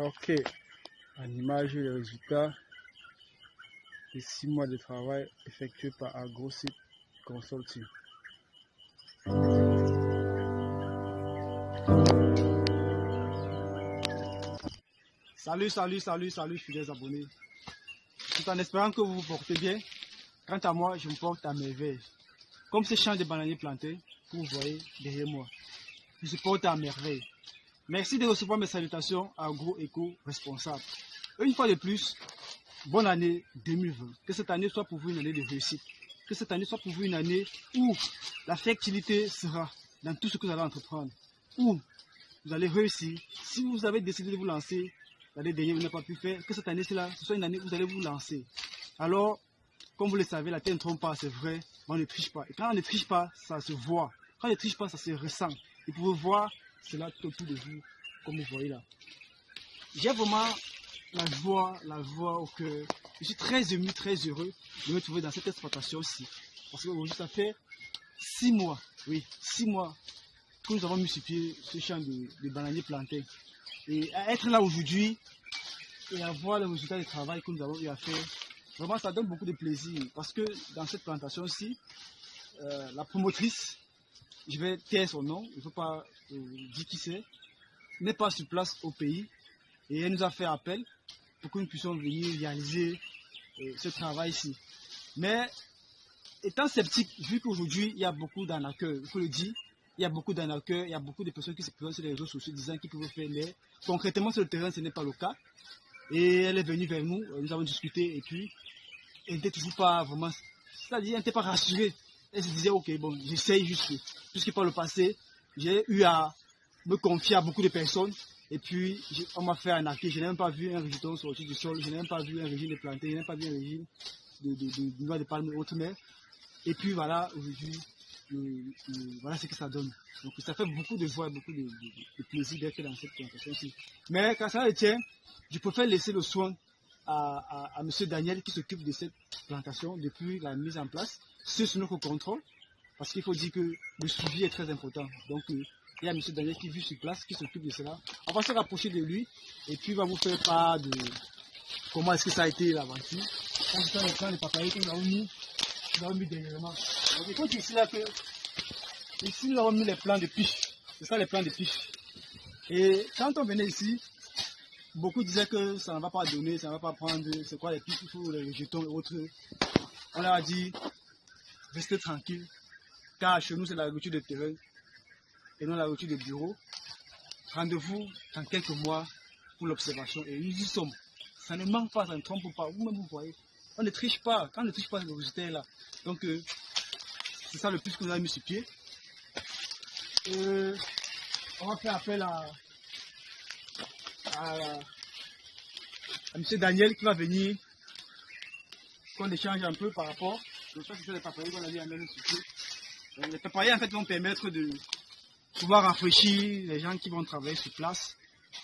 Ok, en image, le résultat de 6 mois de travail effectué par AgroSite Consulting. Salut, fidèles abonnés. Tout en espérant que vous vous portez bien, quant à moi, je me porte à merveille. Comme ces champs de bananiers plantés que vous voyez derrière moi, je me porte à merveille. Merci de recevoir mes salutations à Agro-Eco Responsable. Une fois de plus, bonne année 2020. Que cette année soit pour vous une année de réussite. Que cette année soit pour vous une année où la fertilité sera dans tout ce que vous allez entreprendre. Où vous allez réussir. Si vous avez décidé de vous lancer, l'année dernière vous n'avez pas pu faire, que cette année-là, ce soit une année où vous allez vous lancer. Alors, comme vous le savez, la terre ne trompe pas, c'est vrai, mais on ne triche pas. Et quand on ne triche pas, ça se voit. Quand on ne triche pas, ça se ressent. Et vous pouvez voir cela tout autour de vous, comme vous voyez là. J'ai vraiment la joie au cœur. Je suis très ému, très heureux de me trouver dans cette exploitation-ci. Parce qu'aujourd'hui, ça fait 6 mois, oui, 6 mois que nous avons mis sur pied ce champ de bananiers plantés. Et à être là aujourd'hui et à voir le résultat du travail que nous avons eu à faire, vraiment ça donne beaucoup de plaisir. Parce que dans cette plantation-ci, la promotrice, je vais taire son nom, il ne faut pas dire qui c'est, n'est pas sur place au pays. Et elle nous a fait appel pour que nous puissions venir réaliser ce travail-ci. Mais étant sceptique, vu qu'aujourd'hui il y a beaucoup d'arnaqueurs, il faut le dire, il y a beaucoup d'arnaqueurs, il y a beaucoup de personnes qui se présentent sur les réseaux sociaux disant qu'ils peuvent faire, mais concrètement sur le terrain ce n'est pas le cas. Et elle est venue vers nous, nous avons discuté et puis elle n'était toujours pas vraiment, c'est-à-dire elle n'était pas rassurée. Elle se disait ok bon j'essaye juste, puisque par le passé j'ai eu à me confier à beaucoup de personnes. Et puis, on m'a fait arnaquer. Je n'ai même pas vu un résultat sorti du sol. Je n'ai même pas vu un régime de planté. Je n'ai même pas vu un régime de noix de palme et autres. Mais, et puis voilà, aujourd'hui, voilà ce que ça donne. Donc, ça fait beaucoup de joie, beaucoup de plaisir d'être dans cette plantation-ci. Mais quand ça le tient, je préfère laisser le soin à M. Daniel qui s'occupe de cette plantation depuis la mise en place, sous notre contrôle. Parce qu'il faut dire que le suivi est très important. Donc, il y a M. Daniel qui vit sur place, qui s'occupe de cela. On va se rapprocher de lui et puis il va vous faire part de comment est-ce que ça a été l'aventure. Quand je fais le plan de papaye que nous avons mis dernièrement. Donc il faut dire ici là que ici nous avons mis les plans de piche. C'est ça les plans de piche. Et quand on venait ici, beaucoup disaient que ça ne va pas donner, ça ne va pas prendre, c'est quoi les piches, il faut les jetons et autres. On leur a dit, restez tranquille, car chez nous c'est l'agriculture de terrain et non la routine de bureau. Rendez-vous dans quelques mois pour l'observation et nous y sommes. Ça ne manque pas, ça ne trompe pas. Vous-même vous voyez. On ne triche pas. Quand on ne triche pas, le résultat est là. Donc c'est ça le plus que nous avons mis sur pied. On va faire appel à M. Daniel qui va venir, qu'on échange un peu par rapport. Donc ça c'est les papayers qu'on a mis à mettre sur pied. Les papayers en fait vont permettre de pouvoir rafraîchir les gens qui vont travailler sur place.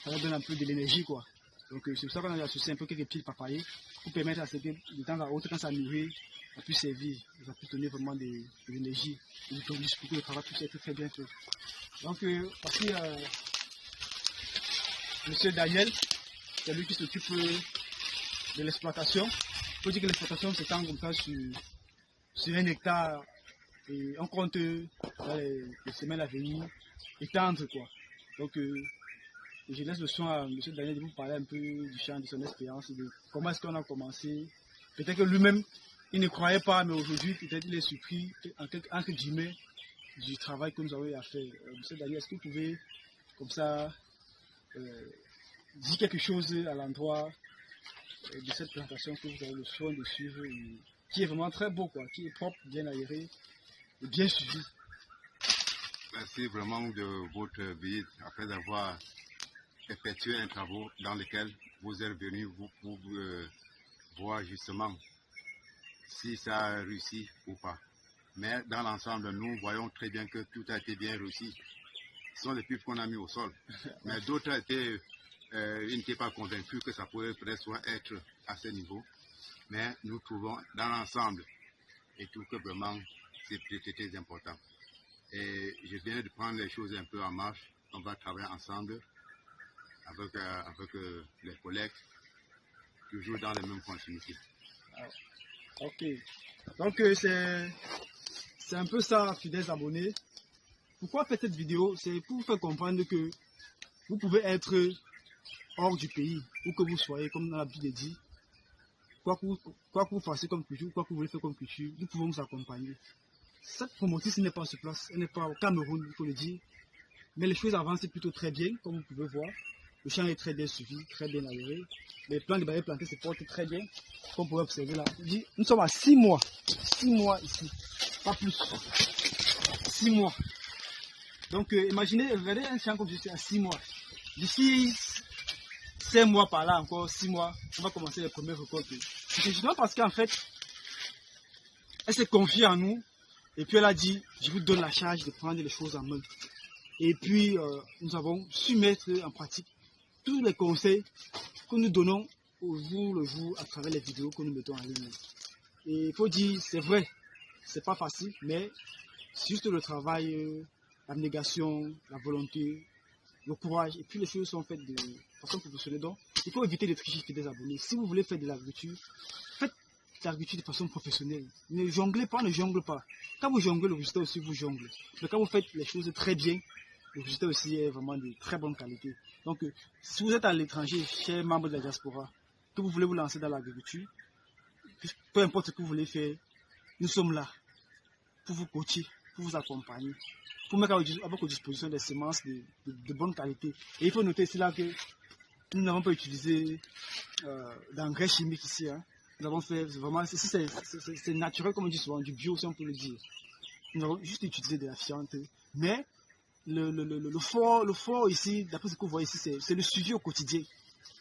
Ça leur donne un peu de l'énergie quoi. Donc c'est pour ça qu'on a associé un peu quelques petits papayers pour permettre à ce que de temps à autre quand ça mûrit, ça puisse servir, ça puisse donner vraiment de l'énergie, et du produit pour que le travail puisse être très bien fait. Donc voici M. Daniel, c'est lui qui s'occupe de l'exploitation. Il faut dire que l'exploitation s'étend comme ça sur 1 hectare et on compte dans les semaines à venir étendre quoi. Donc je laisse le soin à M. Daniel de vous parler un peu du champ, de son expérience, de comment est-ce qu'on a commencé. Peut-être que lui-même, il ne croyait pas, mais aujourd'hui, peut-être il est surpris, entre guillemets, du travail que nous avons eu à faire. M. Daniel, est-ce que vous pouvez, comme ça, dire quelque chose à l'endroit de cette plantation que vous avez le soin de suivre, qui est vraiment très beau, quoi, qui est propre, bien aéré et bien suivi. Merci vraiment de votre visite après avoir effectué un travail dans lequel vous êtes venu pour voir justement si ça a réussi ou pas. Mais dans l'ensemble, nous voyons très bien que tout a été bien réussi. Ce sont les pipes qu'on a mis au sol. Mais d'autres ils n'étaient pas convaincus que ça pouvait presque être à ce niveau. Mais nous trouvons dans l'ensemble et tout que vraiment c'était très important. Et je viens de prendre les choses un peu en marche. On va travailler ensemble avec les collègues, toujours dans les mêmes continuités. Ok. Donc c'est un peu ça, fidèles abonnés. Pourquoi faire cette vidéo? C'est pour vous faire comprendre que vous pouvez être hors du pays, où que vous soyez, comme on a l'habitude de dire. Quoi que vous fassiez comme culture, quoi que vous voulez faire comme culture, nous pouvons vous accompagner. Cette promotrice n'est pas sur place, elle n'est pas au Cameroun, il faut le dire. Mais les choses avancent plutôt très bien, comme vous pouvez voir. Le champ est très bien suivi, très bien aéré. Les plants de bananiers plantés se portent très bien, comme vous pouvez observer là. Nous sommes à 6 mois. 6 mois ici, pas plus. 6 mois. Donc imaginez, regardez un champ comme ceci à 6 mois. D'ici 5 mois par là, encore 6 mois, on va commencer les premières récoltes. C'est justement parce qu'en fait, elle s'est confiée en nous. Et puis elle a dit, je vous donne la charge de prendre les choses en main. Et puis nous avons su mettre en pratique tous les conseils que nous donnons au jour le jour à travers les vidéos que nous mettons en ligne. Et il faut dire, c'est vrai, c'est pas facile, mais c'est juste le travail, l'abnégation, la volonté, le courage, et puis les choses sont faites de façon professionnelle. Donc, il faut éviter de tricher des abonnés. Si vous voulez faire de l'agriculture, faites l'agriculture de façon professionnelle. Ne jonglez pas, ne jongle pas. Quand vous jonglez, le résultat aussi vous jongle. Mais quand vous faites les choses très bien, le résultat aussi est vraiment de très bonne qualité. Donc, si vous êtes à l'étranger, chers membres de la diaspora, que vous voulez vous lancer dans l'agriculture, peu importe ce que vous voulez faire, nous sommes là pour vous coacher, pour vous accompagner, pour mettre à votre disposition des semences de bonne qualité. Et il faut noter ici là que nous n'avons pas utilisé d'engrais chimiques ici. Hein. Nous avons fait vraiment, c'est naturel comme on dit souvent, du bio si on peut le dire. Nous avons juste utilisé de la fiente, mais le fort ici, d'après ce que vous voyez ici, c'est le suivi au quotidien.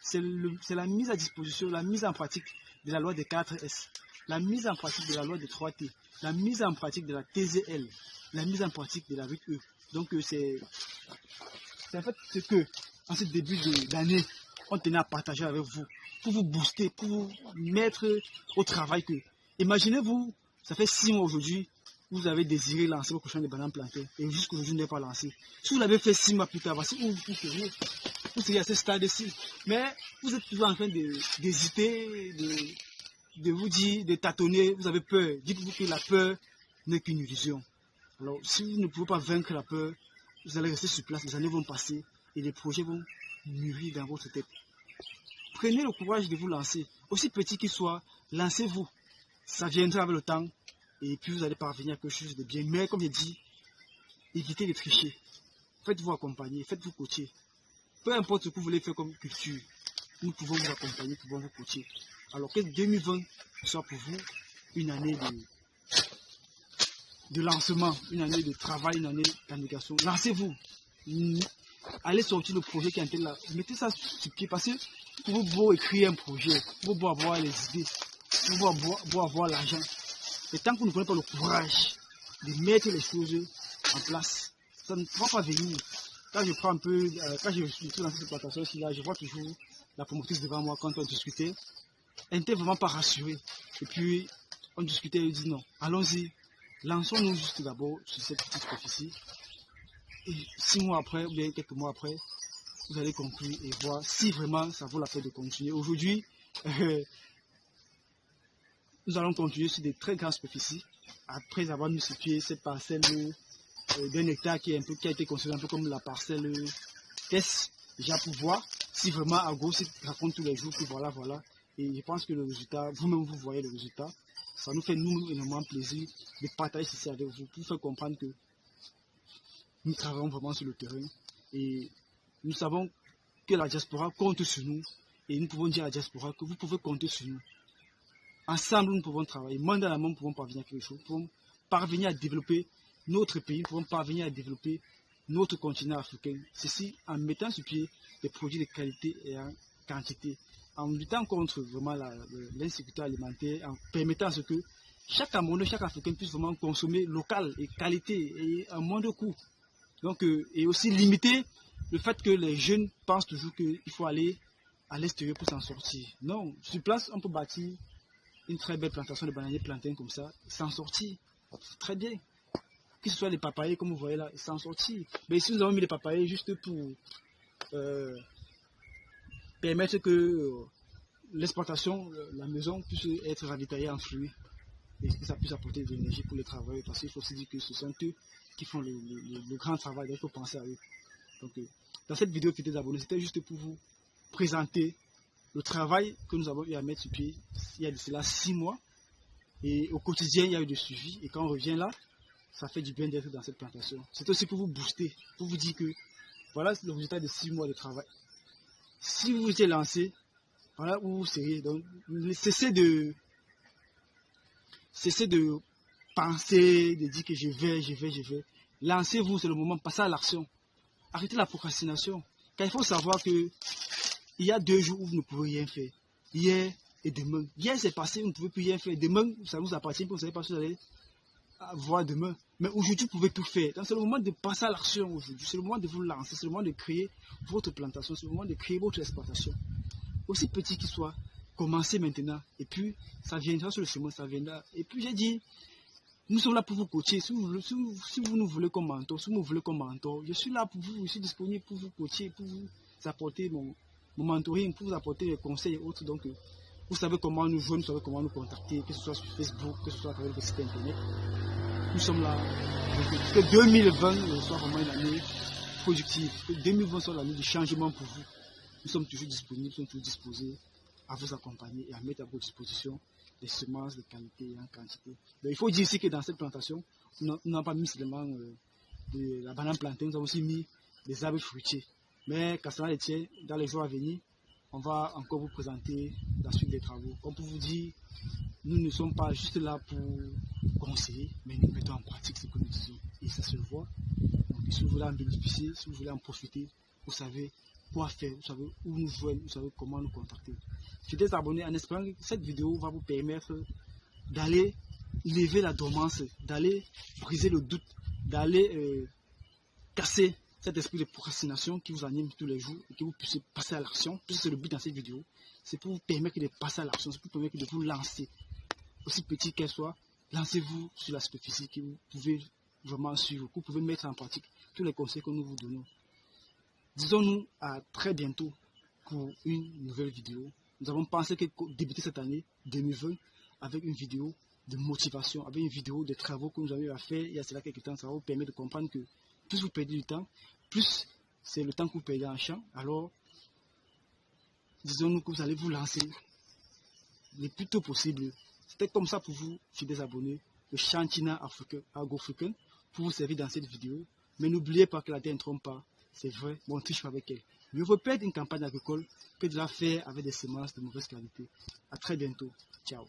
C'est la mise à disposition, la mise en pratique de la loi des 4S, la mise en pratique de la loi des 3T, la mise en pratique de la TZL, la mise en pratique de la 8E. Donc c'est en fait ce que, en ce début d'année, on tenait à partager avec vous, pour vous booster, pour vous mettre au travail. Imaginez-vous, ça fait 6 mois aujourd'hui, vous avez désiré lancer votre champ de bananes plantées et jusqu'aujourd'hui vous n'avez pas lancé. Si vous l'avez fait 6 mois plus tard, voici où vous seriez. Vous seriez à ce stade-ci. Mais vous êtes toujours en train d'hésiter, de vous dire, de tâtonner, vous avez peur. Dites-vous que la peur n'est qu'une illusion. Alors, si vous ne pouvez pas vaincre la peur, vous allez rester sur place, les années vont passer et les projets vont mûrir dans votre tête. Prenez le courage de vous lancer. Aussi petit qu'il soit, lancez-vous. Ça viendra avec le temps. Et puis vous allez parvenir à quelque chose de bien. Mais comme je dis, évitez de tricher. Faites-vous accompagner, faites-vous coacher. Peu importe ce que vous voulez faire comme culture, nous pouvons vous accompagner, nous pouvons vous coacher. Alors que 2020 soit pour vous une année de lancement, une année de travail, une année d'abnégation. Lancez-vous. Allez sortir le projet qui est en tête là. Mettez ça sur pied parce que vous pouvez écrire un projet, vous pouvez avoir les idées, vous pouvez avoir l'argent. Et tant que vous ne prenez pas le courage de mettre les choses en place, ça ne va pas venir. Quand je prends un peu, quand je suis dans cette plantation ici, là, je vois toujours la promotrice devant moi quand on discutait. Elle n'était vraiment pas rassurée. Et puis, on discutait, elle dit non, allons-y, lançons-nous juste d'abord sur cette petite superficie. Et 6 mois après, ou bien quelques mois après, vous allez conclure et voir si vraiment ça vaut la peine de continuer. Aujourd'hui, nous allons continuer sur des très grandes superficies. Après avoir mis sur pied cette parcelle d'un hectare qui a été considérée un peu comme la parcelle test, déjà pour voir si vraiment à gauche raconte tous les jours que voilà. Et je pense que le résultat, vous-même vous voyez le résultat. Ça nous fait nous énormément plaisir de partager ceci avec vous pour faire comprendre que nous travaillons vraiment sur le terrain. Et nous savons que la diaspora compte sur nous. Et nous pouvons dire à la diaspora que vous pouvez compter sur nous. Ensemble, nous pouvons travailler. Main dans la main, nous pouvons parvenir à quelque chose. Nous pouvons parvenir à développer notre pays. Nous pouvons parvenir à développer notre continent africain. Ceci en mettant sur pied des produits de qualité et en quantité. En luttant contre vraiment l'insécurité alimentaire, en permettant à ce que chaque Camerounais, chaque Africain puisse vraiment consommer local et qualité et à moindre coût. Donc, et aussi limiter le fait que les jeunes pensent toujours qu'il faut aller à l'extérieur pour s'en sortir. Non, sur place, on peut bâtir une très belle plantation de bananiers plantains comme ça, s'en sortir. Très bien. Que ce soit les papayers, comme vous voyez là, s'en sortir. Mais si nous avons mis les papayers juste pour permettre que l'exploitation, la maison puisse être ravitaillée en fruits et que ça puisse apporter de l'énergie pour les travailleurs, parce qu'il faut aussi dire que ce sont eux qui font le grand travail, donc il faut penser à eux. Donc, dans cette vidéo, fidèles abonnés, c'était juste pour vous présenter le travail que nous avons eu à mettre sur pied il y a de cela 6 mois. Et au quotidien, il y a eu de suivi. Et quand on revient là, ça fait du bien d'être dans cette plantation. C'est aussi pour vous booster, pour vous dire que voilà le résultat de 6 mois de travail. Si vous vous êtes lancé, voilà où vous serez. Donc, cessez de penser, de dire que je vais. Lancez-vous, c'est le moment, passez à l'action. Arrêtez la procrastination. Car il faut savoir que il y a 2 jours où vous ne pouvez rien faire. Hier et demain. Hier c'est passé, vous ne pouvez plus rien faire. Demain, ça vous appartient, vous ne savez pas ce que vous allez voir demain. Mais aujourd'hui, vous pouvez tout faire. Donc c'est le moment de passer à l'action aujourd'hui. C'est le moment de vous lancer. C'est le moment de créer votre plantation. C'est le moment de créer votre exploitation. Aussi petit qu'il soit, commencez maintenant. Et puis, ça viendra sur le chemin, ça viendra. Et puis j'ai dit, nous sommes là pour vous coacher. Si vous nous voulez comme mentor, je suis là pour vous, je suis disponible pour vous coacher, pour vous apporter mon mentoring, pour vous apporter les conseils et autres. Donc, vous savez comment nous joindre, vous savez comment nous contacter, que ce soit sur Facebook, que ce soit à travers le site internet. Nous sommes là. Que 2020 soit vraiment une année productive, que 2020 soit l'année du changement pour vous. Nous sommes toujours disponibles, nous sommes toujours disposés à vous accompagner et à mettre à votre disposition des semences de qualité et en quantité. Donc, il faut dire ici que dans cette plantation, nous n'avons pas mis seulement de la banane plantain, nous avons aussi mis des arbres fruitiers. Mais qu'à cela ne tienne, dans les jours à venir, on va encore vous présenter la suite des travaux. Comme pour vous dire, nous ne sommes pas juste là pour conseiller, mais nous mettons en pratique ce que nous disons. Et ça se voit. Donc, si vous voulez en bénéficier, si vous voulez en profiter, vous savez quoi faire, vous savez où nous joindre, vous savez comment nous contacter. Fidèles abonnés, en espérant que cette vidéo va vous permettre d'aller lever la dormance, d'aller briser le doute, d'aller casser cet esprit de procrastination qui vous anime tous les jours et que vous puissiez passer à l'action. C'est le but dans cette vidéo, c'est pour vous permettre de passer à l'action, c'est pour vous permettre de vous lancer, aussi petit qu'elle soit. Lancez-vous sur la superficie que vous pouvez vraiment suivre, que vous pouvez mettre en pratique tous les conseils que nous vous donnons. Disons-nous à très bientôt pour une nouvelle vidéo. Nous avons pensé que débuter cette année 2020 avec une vidéo de motivation, avec une vidéo de travaux que nous avons eu à faire il y a cela quelques temps. Ça va vous permettre de comprendre que plus vous perdez du temps, plus c'est le temps que vous perdez en champ. Alors, disons-nous que vous allez vous lancer le plus tôt possible. C'était comme ça pour vous, fidèles abonnés, le Chantina Agro-Africain, pour vous servir dans cette vidéo. Mais n'oubliez pas que la terre ne trompe pas. C'est vrai, bon, on triche pas avec elle. Mieux vaut perdre une campagne agricole que de la faire avec des semences de mauvaise qualité. À très bientôt. Ciao.